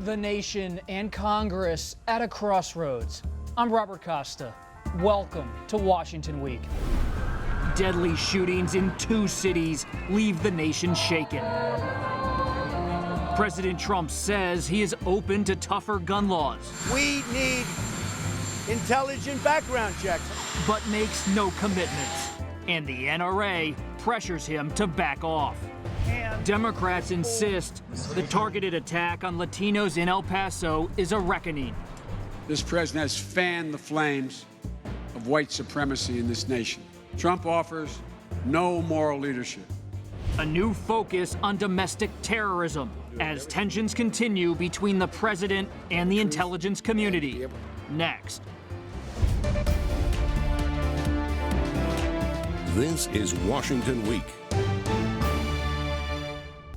The nation and Congress at a crossroads. I'm Robert Costa. Welcome to Washington Week. Deadly shootings in 2 cities leave the nation shaken. President Trump says he is open to tougher gun laws. We need intelligent background checks. But makes no commitments. And the NRA pressures him to back off. Democrats insist the targeted attack on Latinos in El Paso is a reckoning. This president has fanned the flames of white supremacy in this nation. Trump offers no moral leadership. A new focus on domestic terrorism as tensions continue between the president and the intelligence community. Next. This is Washington Week.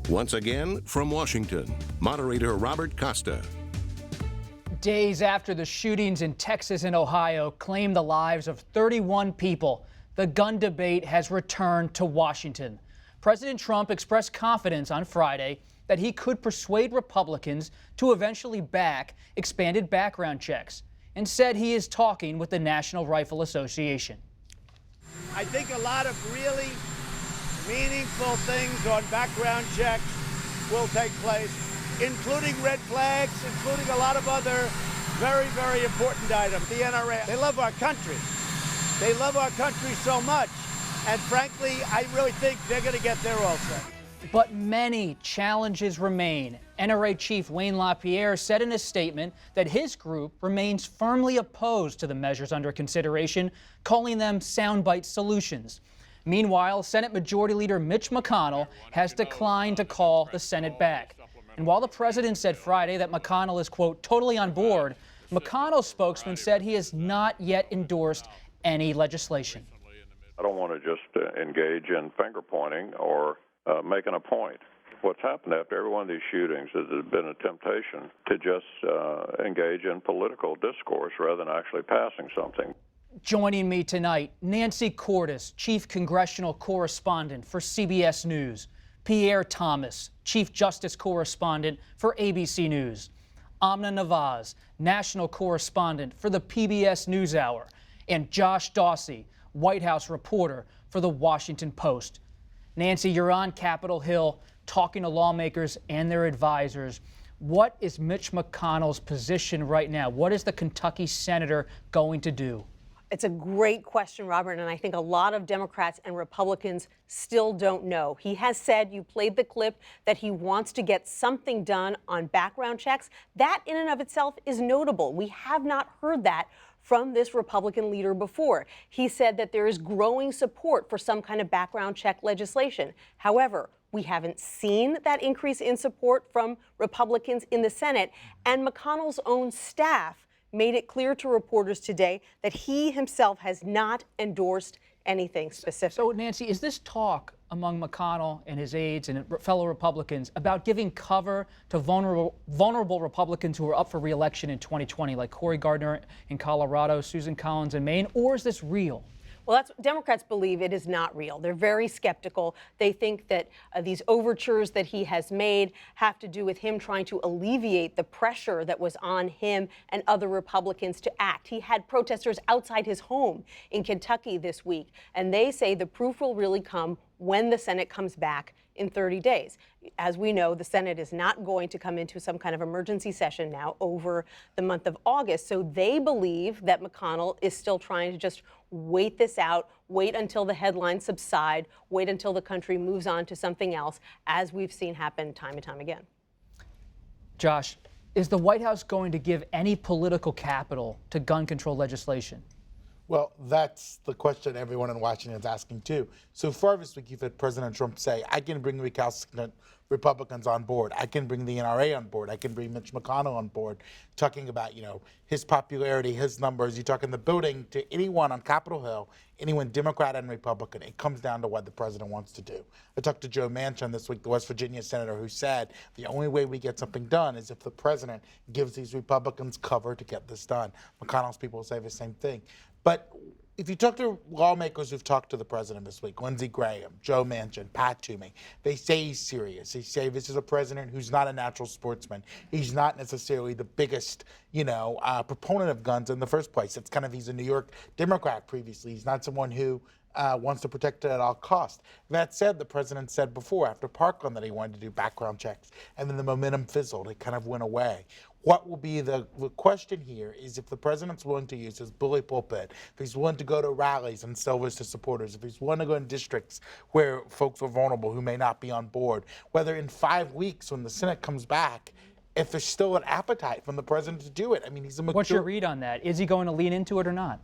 Once again, from Washington, moderator Robert Costa. Days after the shootings in Texas and Ohio claimed the lives of 31 people, the gun debate has returned to Washington. President Trump expressed confidence on Friday that he could persuade Republicans to eventually back expanded background checks and said he is talking with the National Rifle Association. I think a lot of really meaningful things on background checks will take place, including red flags, including a lot of other very, very important items. The NRA, they love our country. They love our country so much. And frankly, I really think they're going to get there also. But many challenges remain. NRA Chief Wayne LaPierre said in a statement that his group remains firmly opposed to the measures under consideration, calling them soundbite solutions. Meanwhile, Senate Majority Leader Mitch McConnell has declined to call the Senate back. And while the president said Friday that McConnell is, quote, totally on board, McConnell's spokesman said he has not yet endorsed any legislation. I don't want to just engage in finger pointing or making a point. What's happened after every one of these shootings is there's been a temptation to just engage in political discourse rather than actually passing something. Joining me tonight, Nancy Cordes, Chief Congressional Correspondent for CBS News, Pierre Thomas, Chief Justice Correspondent for ABC News, Amna Nawaz, National Correspondent for the PBS NewsHour, and Josh Dawsey, White House reporter for The Washington Post. Nancy, you're on Capitol Hill talking to lawmakers and their advisors. What is Mitch McConnell's position right now? What is the Kentucky senator going to do? It's a great question, Robert, and I think a lot of Democrats and Republicans still don't know. He has said, you played the clip, that he wants to get something done on background checks. That in and of itself is notable. We have not heard that from this Republican leader before. He said that there is growing support for some kind of background check legislation. However, we haven't seen that increase in support from Republicans in the Senate, and McConnell's own staff made it clear to reporters today that he himself has not endorsed anything specific. So, Nancy, is this talk among McConnell and his aides and fellow Republicans about giving cover to vulnerable Republicans who are up for re-election in 2020, like Cory Gardner in Colorado, Susan Collins in Maine, or is this real? Well, Democrats believe it is not real. They're very skeptical. They think that these overtures that he has made have to do with him trying to alleviate the pressure that was on him and other Republicans to act. He had protesters outside his home in Kentucky this week, and they say the proof will really come when the Senate comes back in 30 days. As we know, the Senate is not going to come into some kind of emergency session now over the month of August. So they believe that McConnell is still trying to just wait this out, wait until the headlines subside, wait until the country moves on to something else, as we've seen happen time and time again. Josh, is the White House going to give any political capital to gun control legislation? Well, that's the question everyone in Washington is asking, too. So far this week, you've had President Trump say, I can bring recalcitrant Republicans on board. I can bring the NRA on board. I can bring Mitch McConnell on board, talking about, his popularity, his numbers. You talk in the building to anyone on Capitol Hill, anyone Democrat and Republican. It comes down to what the president wants to do. I talked to Joe Manchin this week, the West Virginia senator, who said the only way we get something done is if the president gives these Republicans cover to get this done. McConnell's people say the same thing. But if you talk to lawmakers who've talked to the president this week, Lindsey Graham, Joe Manchin, Pat Toomey, they say he's serious. They say this is a president who's not a natural sportsman. He's not necessarily the biggest, proponent of guns in the first place. It's kind of, he's a New York Democrat previously. He's not someone who wants to protect it at all costs. That said, the president said before, after Parkland, that he wanted to do background checks, and then the momentum fizzled. It kind of went away. What will be the question here is if the president's willing to use his bully pulpit, if he's willing to go to rallies and sell this to supporters, if he's willing to go in districts where folks are vulnerable who may not be on board, whether in 5 weeks when the Senate comes back, if there's still an appetite from the president to do it. I mean, he's a mature... What's your read on that? Is he going to lean into it or not?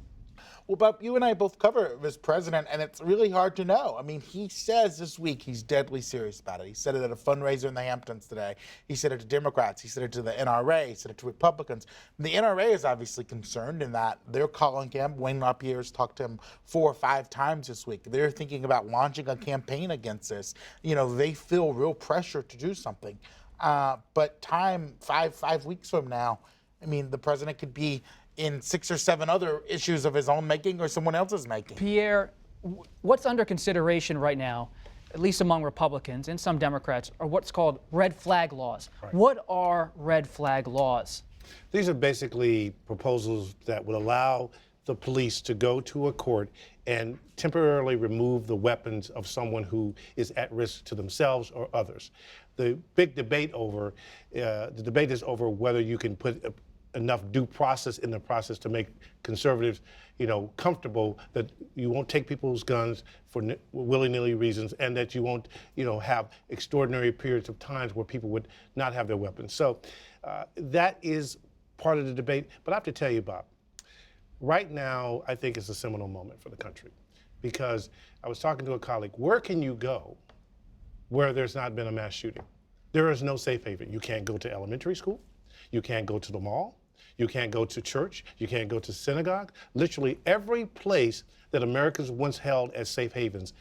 Well, Bob, you and I both cover this president, and it's really hard to know. I mean, he says this week he's deadly serious about it. He said it at a fundraiser in the Hamptons today. He said it to Democrats. He said it to the NRA. He said it to Republicans. And the NRA is obviously concerned in that they're calling him. Wayne LaPierre's talked to him 4 or 5 times this week. They're thinking about launching a campaign against this. They feel real pressure to do something. But time, five weeks from now, I mean, the president could be in 6 or 7 other issues of his own making or someone else's making. Pierre, what's under consideration right now, at least among Republicans and some Democrats, are what's called red flag laws. Right. What are red flag laws? These are basically proposals that would allow the police to go to a court and temporarily remove the weapons of someone who is at risk to themselves or others. The big debate is over whether you can put enough due process in the process to make conservatives, comfortable that you won't take people's guns for willy-nilly reasons, and that you won't, have extraordinary periods of times where people would not have their weapons. So that is part of the debate. But I have to tell you, Bob, right now I think it's a seminal moment for the country, because I was talking to a colleague. Where can you go where there's not been a mass shooting? There is no safe haven. You can't go to elementary school. You can't go to the mall. You can't go to church. You can't go to synagogue. Literally every place that Americans once held as safe havens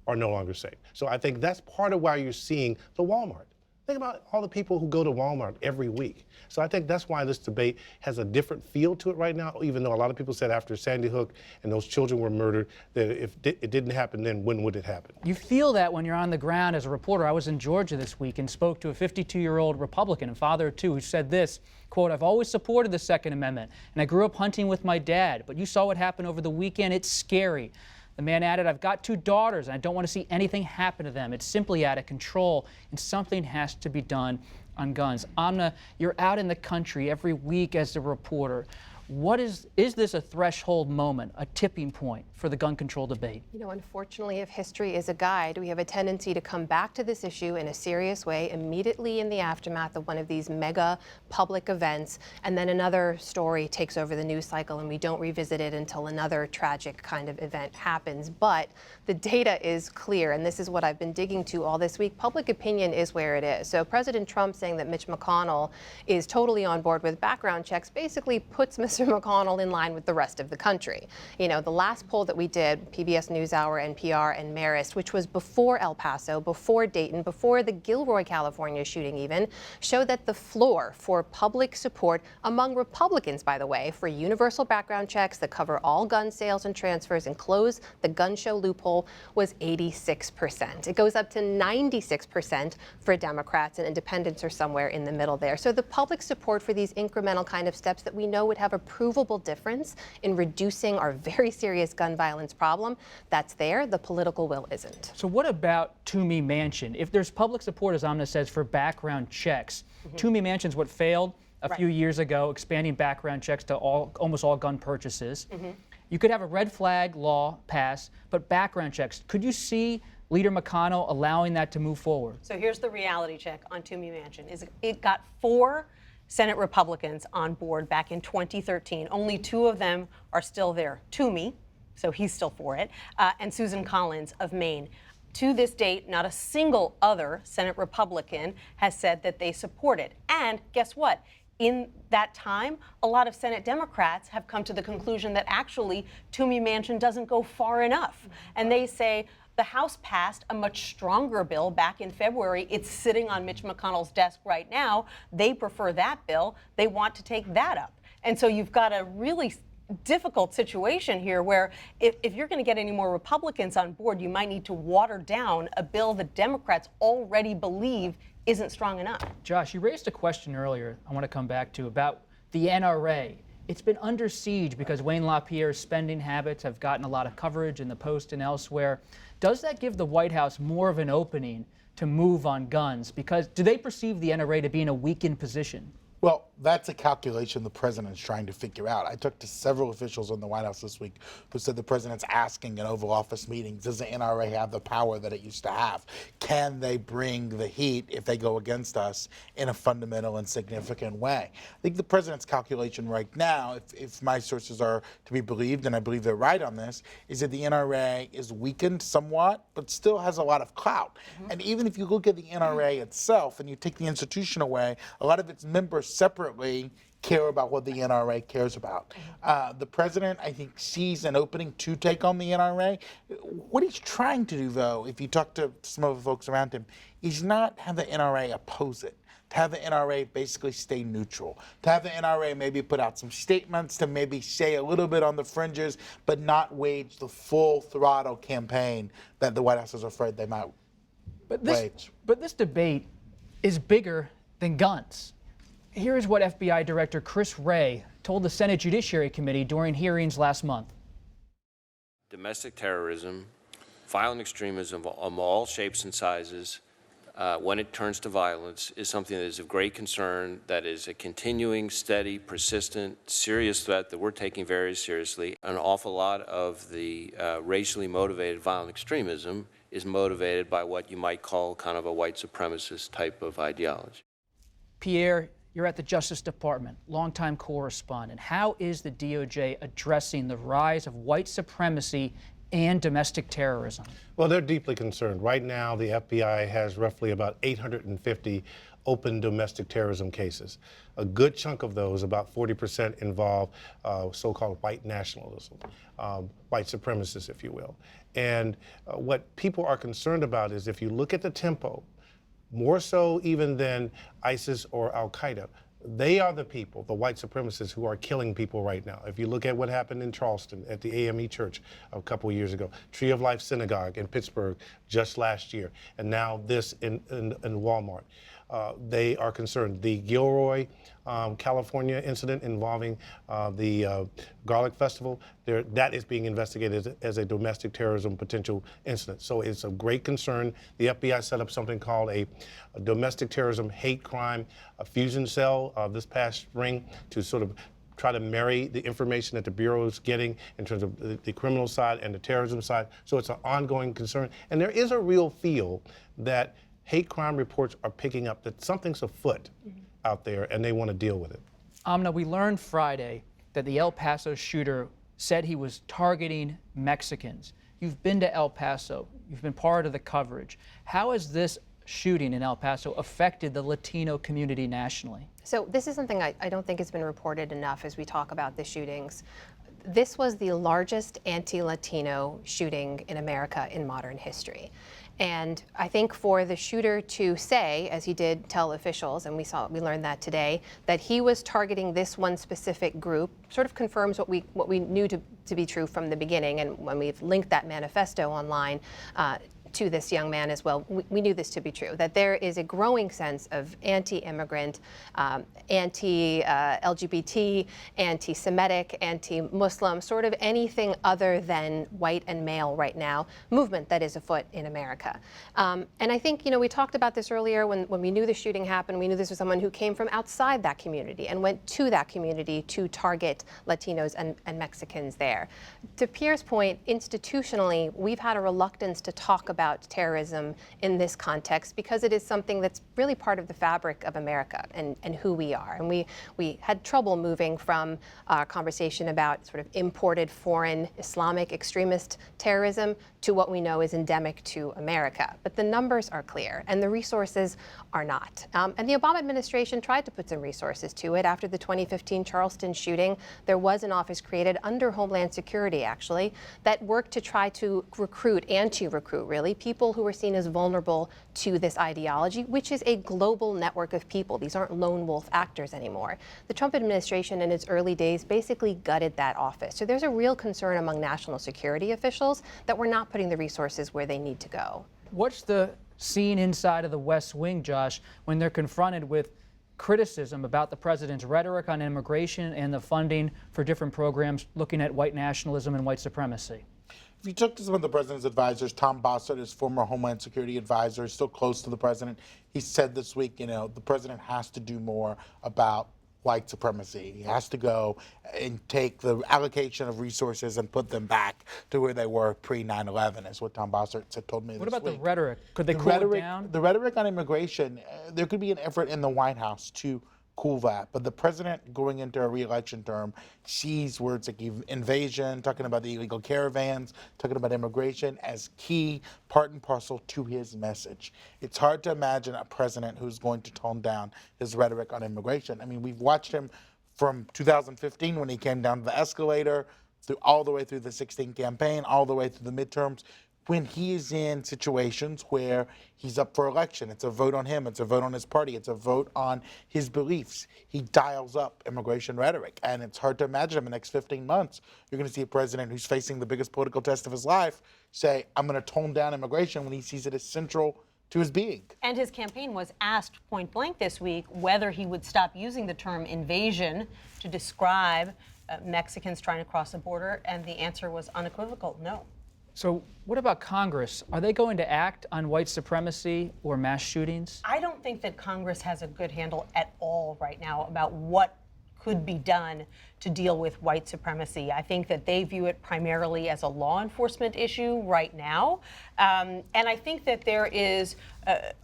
are no longer safe. So I think that's part of why you're seeing the Walmart. Think about all the people who go to Walmart every week. So I think that's why this debate has a different feel to it right now, even though a lot of people said after Sandy Hook and those children were murdered that if it didn't happen then, when would it happen? You feel that when you're on the ground as a reporter. I was in Georgia this week and spoke to a 52-year-old Republican and father of 2 who said this, quote, "I've always supported the Second Amendment, and I grew up hunting with my dad, but you saw what happened over the weekend. It's scary." The man added, "I've got 2 daughters, and I don't want to see anything happen to them. It's simply out of control, and something has to be done on guns." Amna, you're out in the country every week as a reporter. What is this a threshold moment, a tipping point for the gun control debate? Unfortunately, if history is a guide, we have a tendency to come back to this issue in a serious way immediately in the aftermath of one of these mega public events, and then another story takes over the news cycle and we don't revisit it until another tragic kind of event happens. But the data is clear, and this is what I've been digging to all this week. Public opinion is where it is. So President Trump saying that Mitch McConnell is totally on board with background checks basically puts Mr. McConnell in line with the rest of the country. The last poll that we did, PBS NewsHour, NPR, and Marist, which was before El Paso, before Dayton, before the Gilroy, California shooting even, showed that the floor for public support among Republicans, by the way, for universal background checks that cover all gun sales and transfers and close the gun show loophole was 86%. It goes up to 96% for Democrats, and independents are somewhere in the middle there. So the public support for these incremental kind of steps that we know would have a provable difference in reducing our very serious gun violence problem, that's there. The political will isn't. So what about Toomey Manchin? If there's public support, as Amna says, for background checks, Toomey Manchin's what failed a few years ago, expanding background checks to almost all gun purchases. You could have a red flag law pass, but background checks, could you see Leader McConnell allowing that to move forward? So here's the reality check on Toomey Manchin. It got 4 Senate Republicans on board back in 2013. Only 2 of them are still there. Toomey, so he's still for it, and Susan Collins of Maine. To this date, not a single other Senate Republican has said that they support it. And guess what? In that time, a lot of Senate Democrats have come to the conclusion that actually Toomey Manchin doesn't go far enough. And they say, the House passed a much stronger bill back in February. It's sitting on Mitch McConnell's desk right now. They prefer that bill. They want to take that up. And so you've got a really difficult situation here where if you're going to get any more Republicans on board, you might need to water down a bill that Democrats already believe isn't strong enough. Josh, you raised a question earlier I want to come back to about the NRA. It's been under siege because Wayne LaPierre's spending habits have gotten a lot of coverage in the Post and elsewhere. Does that give the White House more of an opening to move on guns? Because do they perceive the NRA to be in a weakened position? Well, that's a calculation the president's trying to figure out. I talked to several officials in the White House this week who said the president's asking in Oval Office meetings, does the NRA have the power that it used to have? Can they bring the heat if they go against us in a fundamental and significant way? I think the president's calculation right now, if my sources are to be believed, and I believe they're right on this, is that the NRA is weakened somewhat, but still has a lot of clout. And even if you look at the NRA itself and you take the institution away, a lot of its members separately care about what the NRA cares about. The president, I think, sees an opening to take on the NRA. What he's trying to do, though, if you talk to some of the folks around him, is not have the NRA oppose it. To have the NRA basically stay neutral. To have the NRA maybe put out some statements, to maybe say a little bit on the fringes, but not wage the full throttle campaign that the White House is afraid they might wage. But this debate is bigger than guns. Here is what FBI Director Chris Wray told the Senate Judiciary Committee during hearings last month. Domestic terrorism, violent extremism of all shapes and sizes, when it turns to violence, is something that is of great concern, that is a continuing, steady, persistent, serious threat that we're taking very seriously. An awful lot of the racially motivated violent extremism is motivated by what you might call kind of a white supremacist type of ideology. Pierre, you're at the Justice Department, longtime correspondent. How is the DOJ addressing the rise of white supremacy and domestic terrorism? Well, they're deeply concerned. Right now, the FBI has roughly about 850 open domestic terrorism cases. A good chunk of those, about 40%, involve so-called white nationalism, white supremacists, if you will. And what people are concerned about is if you look at the tempo, more so even than ISIS or Al-Qaeda, they are the people, the white supremacists, who are killing people right now. If you look at what happened in Charleston at the AME Church a couple of years ago, Tree of Life Synagogue in Pittsburgh just last year, and now this in Walmart. They are concerned. The Gilroy, California incident involving the Garlic Festival, that is being investigated as a domestic terrorism potential incident. So it's of great concern. The FBI set up something called a domestic terrorism hate crime fusion cell this past spring to sort of try to marry the information that the Bureau is getting in terms of the criminal side and the terrorism side. So it's an ongoing concern. And there is a real feel that hate crime reports are picking up that something's afoot out there and they want to deal with it. Amna, we learned Friday that the El Paso shooter said he was targeting Mexicans. You've been to El Paso. You've been part of the coverage. How has this shooting in El Paso affected the Latino community nationally? So this is something I don't think has been reported enough as we talk about the shootings. This was the largest anti-Latino shooting in America in modern history. And I think for the shooter to say, as he did tell officials, and we learned that today, that he was targeting this one specific group, sort of confirms what we knew to be true from the beginning. And when we've linked that manifesto online to this young man as well, we knew this to be true, that there is a growing sense of anti-immigrant, anti-LGBT, anti-Semitic, anti-Muslim, sort of anything other than white and male right now, movement that is afoot in America. And I think, we talked about this earlier when we knew the shooting happened. We knew this was someone who came from outside that community and went to that community to target Latinos and Mexicans there. To Pierre's point, institutionally, we've had a reluctance to talk about terrorism in this context because it is something that's really part of the fabric of America and who we are. And we had trouble moving from our conversation about sort of imported foreign Islamic extremist terrorism to what we know is endemic to America. But the numbers are clear and the resources are not. And the Obama administration tried to put some resources to it. After the 2015 Charleston shooting, there was an office created under Homeland Security, actually, that worked to try to recruit and to recruit, really, only people who were seen as vulnerable to this ideology, which is a global network of people. These aren't lone wolf actors anymore. The Trump administration in its early days basically gutted that office. So there's a real concern among national security officials that we're not putting the resources where they need to go. What's the scene inside of the West Wing, Josh, when they're confronted with criticism about the president's rhetoric on immigration and the funding for different programs looking at white nationalism and white supremacy? If you took to some of the president's advisors, Tom Bossert, his former Homeland Security advisor, is still close to the president. He said this week, the president has to do more about white supremacy. He has to go and take the allocation of resources and put them back to where they were pre-9/11, is what Tom Bossert told me this week. What about the rhetoric? Could they cool it down? The rhetoric on immigration, there could be an effort in the White House to cool that. But the president going into a re-election term sees words like invasion, talking about the illegal caravans, talking about immigration as key part and parcel to his message. It's hard to imagine a president who's going to tone down his rhetoric on immigration. I mean, we've watched him from 2015 when he came down to the escalator, through all the way through the 2016 campaign, all the way through the midterms. When he is in situations where he's up for election, it's a vote on him, it's a vote on his party, it's a vote on his beliefs, he dials up immigration rhetoric. And it's hard to imagine in the next 15 months, you're going to see a president who's facing the biggest political test of his life say, I'm going to tone down immigration, when he sees it as central to his being. And his campaign was asked point blank this week whether he would stop using the term invasion to describe Mexicans trying to cross the border, and the answer was unequivocal, no. So what about Congress? Are they going to act on white supremacy or mass shootings? I don't think that Congress has a good handle at all right now about what could be done to deal with white supremacy. I think that they view it primarily as a law enforcement issue right now. And I think that there is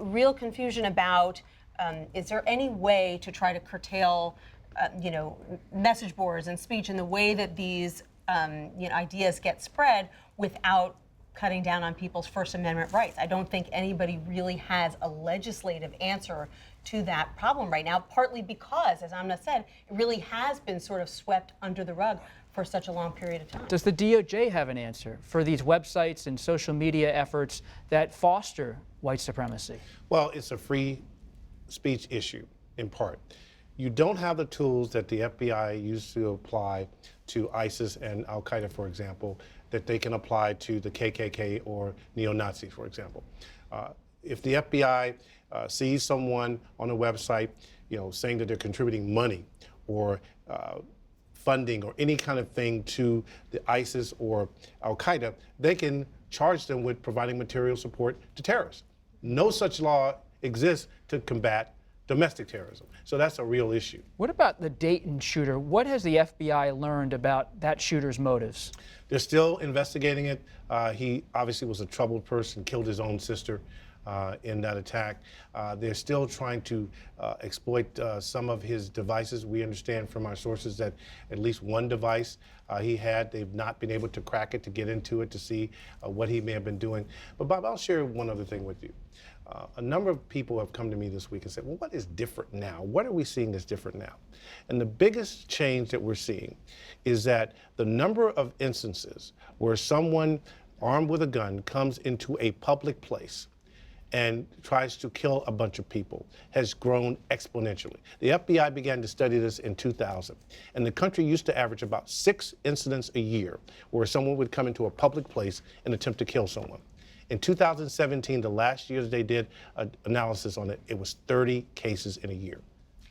real confusion about, is there any way to try to curtail message boards and speech in the way that these ideas get spread without cutting down on people's First Amendment rights? I don't think anybody really has a legislative answer to that problem right now, partly because, as Amna said, it really has been sort of swept under the rug for such a long period of time. Does the DOJ have an answer for these websites and social media efforts that foster white supremacy? Well, it's a free speech issue, in part. You don't have the tools that the FBI used to apply to ISIS and Al-Qaeda, for example, that they can apply to the KKK or neo-Nazis, for example. If the FBI sees someone on a website, saying that they're contributing money or funding or any kind of thing to the ISIS or Al-Qaeda, they can charge them with providing material support to terrorists. No such law exists to combat domestic terrorism. So that's a real issue. What about the Dayton shooter? What has the FBI learned about that shooter's motives? They're still investigating it. He obviously was a troubled person, killed his own sister in that attack. They're still trying to exploit some of his devices. We understand from our sources that at least one device he had, they've not been able to crack it, to get into it, to see what he may have been doing. But Bob, I'll share one other thing with you. A number of people have come to me this week and said, well, what is different now? What are we seeing that's different now? And the biggest change that we're seeing is that the number of instances where someone armed with a gun comes into a public place and tries to kill a bunch of people has grown exponentially. The FBI began to study this in 2000, and the country used to average about 6 incidents a year where someone would come into a public place and attempt to kill someone. In 2017, the last year that they did an analysis on it, it was 30 cases in a year.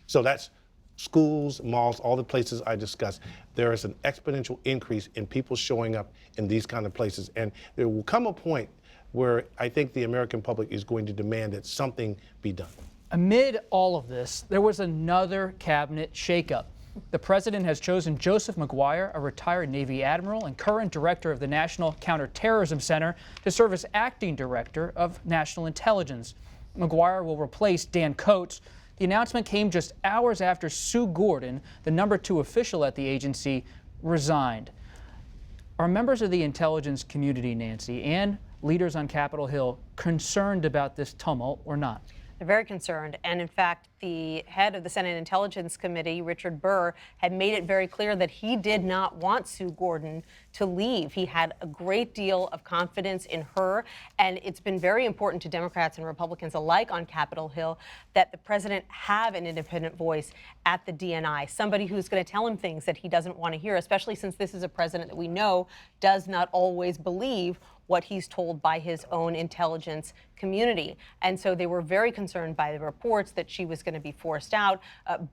So that's schools, malls, all the places I discussed. There is an exponential increase in people showing up in these kind of places. And there will come a point where I think the American public is going to demand that something be done. Amid all of this, there was another cabinet shakeup. The president has chosen Joseph McGuire, a retired Navy admiral and current director of the National Counterterrorism Center, to serve as acting director of national intelligence. McGuire will replace Dan Coates. The announcement came just hours after Sue Gordon, the #2 official at the agency, resigned. Are members of the intelligence community, Nancy, and leaders on Capitol Hill concerned about this tumult or not? They're very concerned. And in fact, the head of the Senate Intelligence Committee, Richard Burr, had made it very clear that he did not want Sue Gordon to leave. He had a great deal of confidence in her. And it's been very important to Democrats and Republicans alike on Capitol Hill that the president have an independent voice at the DNI, somebody who's going to tell him things that he doesn't want to hear, especially since this is a president that we know does not always believe what he's told by his own intelligence community. And so they were very concerned by the reports that she was going to be forced out.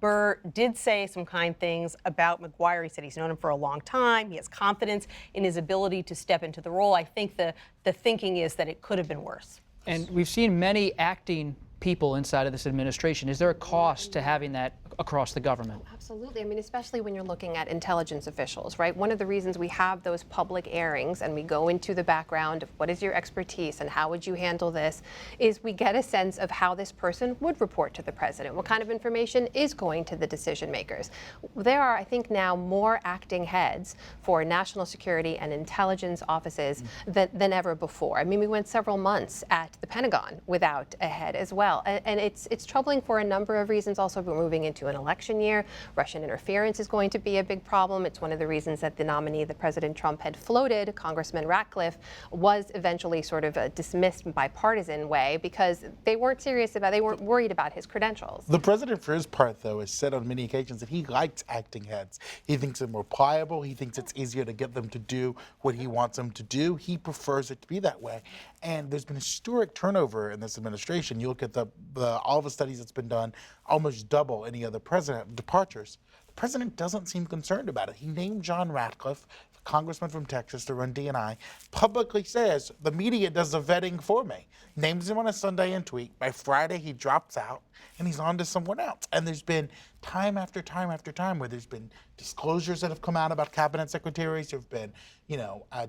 Burr did say some kind things about McGuire. He said he's known him for a long time. He has confidence in his ability to step into the role. I think the thinking is that it could have been worse. And we've seen many acting people inside of this administration. Is there a cost to having that across the government? Absolutely. I mean, especially when you're looking at intelligence officials, right? One of the reasons we have those public airings and we go into the background of what is your expertise and how would you handle this is we get a sense of how this person would report to the president, what kind of information is going to the decision makers. There are, I think, now more acting heads for national security and intelligence offices than ever before. I mean, we went several months at the Pentagon without a head as well. And it's troubling for a number of reasons. Also, we're moving into an election year. Russian interference is going to be a big problem. It's one of the reasons that the nominee that President Trump had floated, Congressman Ratcliffe, was eventually sort of dismissed in bipartisan way because they weren't worried about his credentials. The president, for his part, though, has said on many occasions that he likes acting heads. He thinks they're more pliable. He thinks it's easier to get them to do what he wants them to do. He prefers it to be that way. And there's been historic turnover in this administration. You look at all the studies that's been done, almost double any other president departures. The president doesn't seem concerned about it. He named John Ratcliffe, the congressman from Texas, to run DNI, publicly says the media does the vetting for me. Names him on a Sunday and tweet. By Friday, he drops out and he's on to someone else. And there's been time after time after time where there's been disclosures that have come out about cabinet secretaries who've been,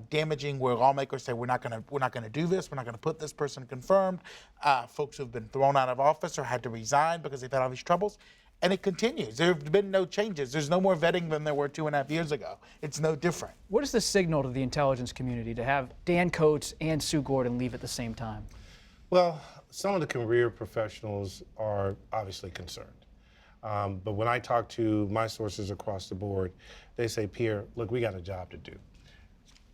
damaging, where lawmakers say we're not going to do this, we're not going to put this person confirmed. Folks who've been thrown out of office or had to resign because they've had all these troubles. And it continues. There have been no changes. There's no more vetting than there were 2.5 years ago. It's no different. What is the signal to the intelligence community to have Dan Coats and Sue Gordon leave at the same time? Well, some of the career professionals are obviously concerned. But when I talk to my sources across the board, they say, Pierre, look, we got a job to do.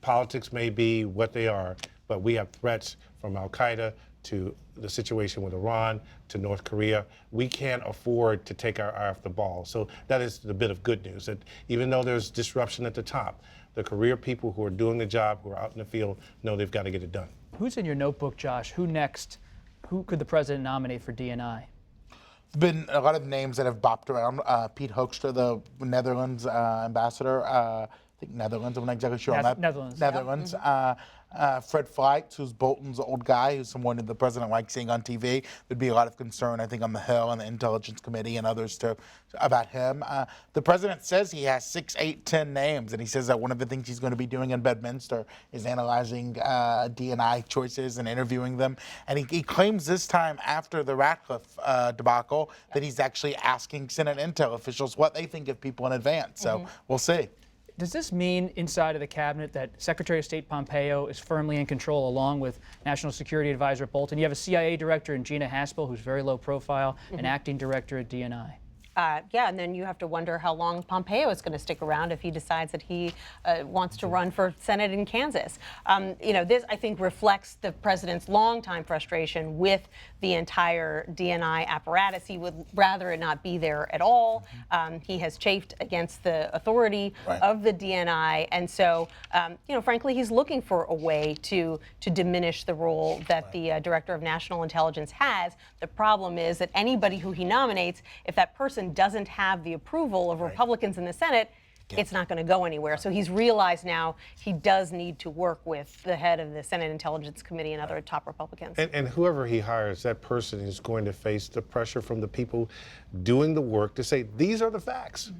Politics may be what they are, but we have threats from al-Qaeda to the situation with Iran, to North Korea. We can't afford to take our eye off the ball. So that is the bit of good news, that even though there's disruption at the top, the career people who are doing the job, who are out in the field, know they've got to get it done. Who's in your notebook, Josh? Who next? Who could the president nominate for DNI? There's been a lot of names that have bopped around. Pete Hoekstra, the Netherlands ambassador, I think Netherlands, I'm not exactly sure on that. Netherlands. Fred Fleitz, who's Bolton's old guy, who's someone that the president likes seeing on TV. There'd be a lot of concern, I think, on the Hill and the Intelligence Committee and others about him. The president says he has 6, 8, 10 names, and he says that one of the things he's going to be doing in Bedminster is analyzing DNI choices and interviewing them. And he claims this time, after the Ratcliffe debacle, that he's actually asking Senate Intel officials what they think of people in advance. So we'll see. Does this mean inside of the cabinet that Secretary of State Pompeo is firmly in control along with National Security Advisor Bolton? You have a CIA director in Gina Haspel, who's very low profile, an acting director at DNI. Yeah, and then you have to wonder how long Pompeo is going to stick around if he decides that he wants to run for Senate in Kansas. This, I think, reflects the president's longtime frustration with the entire DNI apparatus. He would rather it not be there at all. He has chafed against the authority of the DNI, and so, frankly, he's looking for a way to diminish the role that the Director of National Intelligence has. The problem is that anybody who he nominates, if that person doesn't have the approval of Republicans in the Senate, it's not going to go anywhere. So he's realized now he does need to work with the head of the Senate Intelligence Committee and other top Republicans. And whoever he hires, that person is going to face the pressure from the people doing the work to say, these are the facts.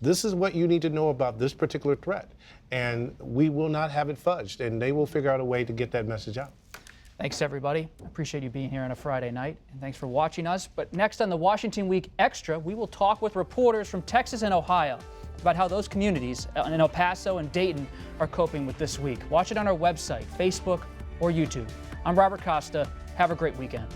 This is what you need to know about this particular threat. And we will not have it fudged. And they will figure out a way to get that message out. Thanks, everybody. I appreciate you being here on a Friday night, and thanks for watching us. But next on the Washington Week Extra, we will talk with reporters from Texas and Ohio about how those communities in El Paso and Dayton are coping with this week. Watch it on our website, Facebook, or YouTube. I'm Robert Costa. Have a great weekend.